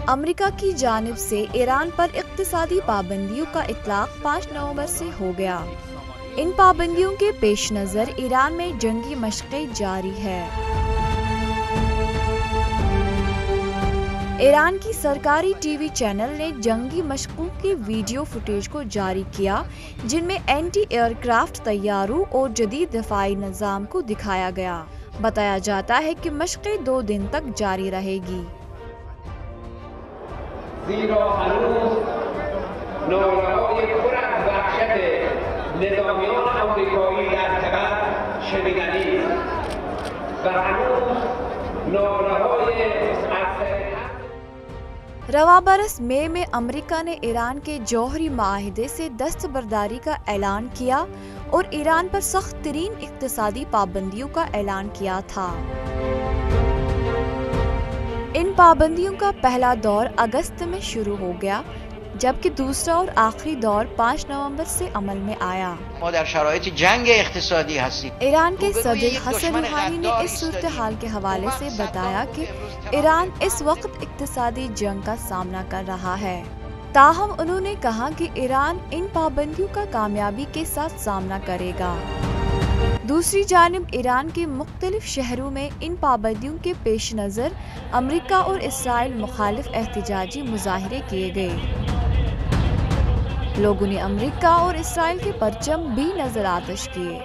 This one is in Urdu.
امریکہ کی جانب سے ایران پر اقتصادی پابندیوں کا اطلاق 5 نومبر سے ہو گیا۔ ان پابندیوں کے پیش نظر ایران میں جنگی مشقیں جاری ہے۔ ایران کی سرکاری ٹی وی چینل نے جنگی مشقوں کی ویڈیو فوٹیج کو جاری کیا، جن میں اینٹی ایئرکرافٹ طیاروں اور جدید دفاعی نظام کو دکھایا گیا۔ بتایا جاتا ہے کہ مشقیں 2 دن تک جاری رہے گی۔ زیرا هنوز ناره‌های پر از وحشت نظامیان امریکایی در تبر شنیدنی است و هنوز ناره‌های رواں برس مئی میں امریکہ نے ایران کے جوہری معاہدے سے دستبرداری کا اعلان کیا اور ایران پر سخت ترین اقتصادی پابندیوں کا اعلان کیا تھا۔ ان پابندیوں کا پہلا دور اگست میں شروع ہو گیا، جبکہ دوسرا اور آخری دور 5 نومبر سے عمل میں آیا۔ ما در شرایط جنگ اقتصادی هستیم۔ ایران کے صدر حسن روحانی نے اس صورتحال کے حوالے سے بتایا کہ ایران اس وقت اقتصادی جنگ کا سامنا کر رہا ہے۔ تاہم انہوں نے کہا کہ ایران ان پابندیوں کا کامیابی کے ساتھ سامنا کرے گا۔ دوسری جانب ایران کے مختلف شہروں میں ان پابندیوں کے پیش نظر امریکہ اور اسرائیل مخالف احتجاجی مظاہرے کیے گئے۔ لوگوں نے امریکہ اور اسرائیل کے پرچم بھی نظر آتش کیے۔